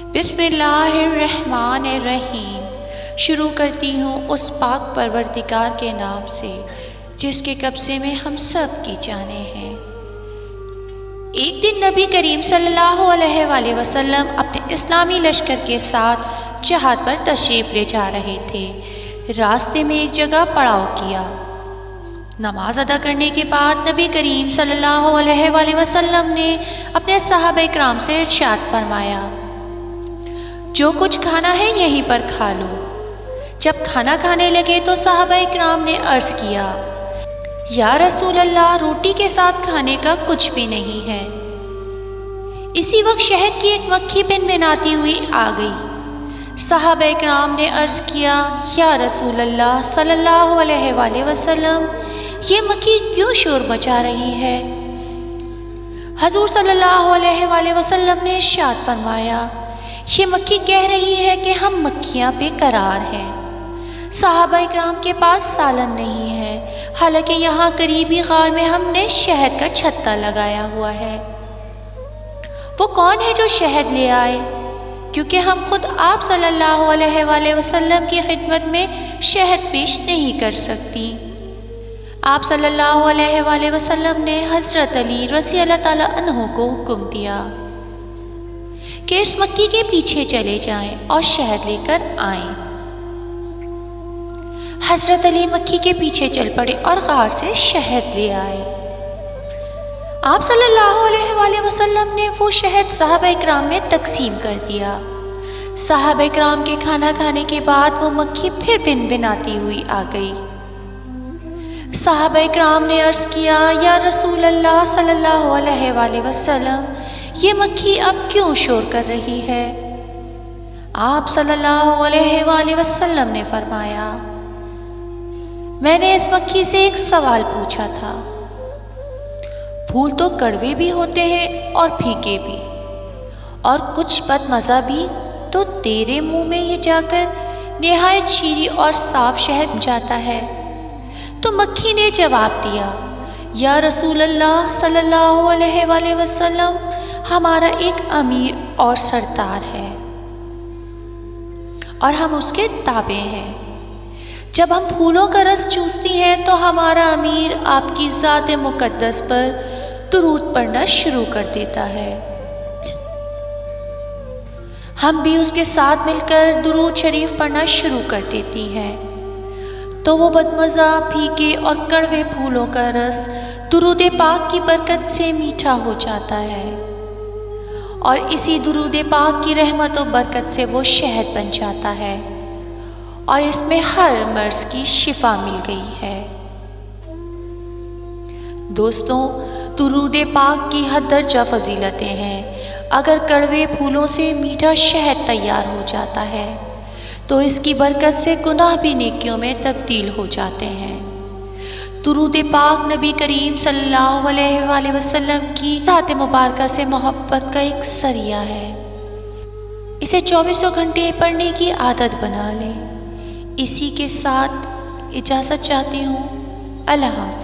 बिस्मिल्लाहिर्रहमानिर्रहीम। शुरू करती हूँ उस पाक परवरदिगार के नाम से जिसके कब्ज़े में हम सब की जानें हैं। एक दिन नबी करीम सल्लल्लाहु अलैहि वसल्लम अपने इस्लामी लश्कर के साथ जहाद पर तशरीफ़ ले जा रहे थे। रास्ते में एक जगह पड़ाव किया। नमाज अदा करने के बाद नबी करीम सल्लल्लाहु अलैहि वसल्लम ने अपने सहाबा इकराम से इरशाद फरमाया, जो कुछ खाना है यहीं पर खा लो। जब खाना खाने लगे तो सहाबा इकराम ने अर्ज़ किया, या रसूल अल्लाह, रोटी के साथ खाने का कुछ भी नहीं है। इसी वक्त शहद की एक मक्खी भिनभिनाती हुई आ गई। सहाबा इकराम ने अर्ज़ किया, या रसूल अल्लाह सल्लल्लाहु अलैहि वसल्लम, ये मक्खी क्यों शोर मचा रही है? हजूर सल्लल्लाहु अलैहि वसल्लम ने इरशाद फरमाया, ये मक्खी कह रही है कि हम मक्खियाँ बेकरार हैं। सहाबा इकराम के पास सालन नहीं है, हालांकि यहाँ करीबी गार में हमने शहद का छत्ता लगाया हुआ है। वो कौन है जो शहद ले आए? क्योंकि हम खुद आप सल्लल्लाहु अलैहि वसल्लम की खिदमत में शहद पेश नहीं कर सकती। आप सल्लल्लाहु अलैहि वसल्लम ने हज़रत अली रज़ी अल्लाह ताला अन्हु को हुक्म दिया कि इस मक्खी के पीछे चले जाएं और शहद लेकर आएं। हज़रत अली मक्खी के पीछे चल पड़े और गार से शहद ले आए। आप सल्लल्लाहु अलैहि वसल्लम ने वो शहद सहाबा इकराम में तकसीम कर दिया। सहाबा इकराम के खाना खाने के बाद वो मक्खी फिर भिनभिनाती हुई आ गई। सहाबा इकराम ने अर्ज़ किया, या रसूल अल्लाह सल्लल्लाहु अलैहि वसल्लम, ये मक्खी अब क्यों शोर कर रही है? आप सल्लल्लाहु अलैहि वसल्लम ने फरमाया, मैंने इस मक्खी से एक सवाल पूछा था। फूल तो कड़वे भी होते हैं और फीके भी, और कुछ बदमज़ा भी, तो तेरे मुंह में ये जाकर निहायत शीरी और साफ शहद जाता है। तो मक्खी ने जवाब दिया, या रसूल अल्लाह सल्लल्लाहु अलैहि वसल्लम, हमारा एक अमीर और सरदार है और हम उसके ताबे हैं। जब हम फूलों का रस चूसती हैं तो हमारा अमीर आपकी ज़ात मुक़द्दस पर दुरूद पढ़ना शुरू कर देता है। हम भी उसके साथ मिलकर दुरूद शरीफ पढ़ना शुरू कर देती हैं, तो वो बदमज़ा फीके और कड़वे फूलों का रस दुरूद पाक की बरकत से मीठा हो जाता है, और इसी दुरूद पाक की रहमत और बरकत से वो शहद बन जाता है, और इसमें हर मर्ज़ की शिफा मिल गई है। दोस्तों, दुरूद पाक की हद दर्जा फजीलतें हैं। अगर कड़वे फूलों से मीठा शहद तैयार हो जाता है तो इसकी बरकत से गुनाह भी नेकियों में तब्दील हो जाते हैं। दुरूद पाक नबी करीम सल्लल्लाहु अलैहि वसल्लम की ज़ात मुबारका से मोहब्बत का एक सरिया है। इसे 24 घंटे पढ़ने की आदत बना लें। इसी के साथ इजाज़त चाहती हूँ। अल्लाह हाफ़िज़।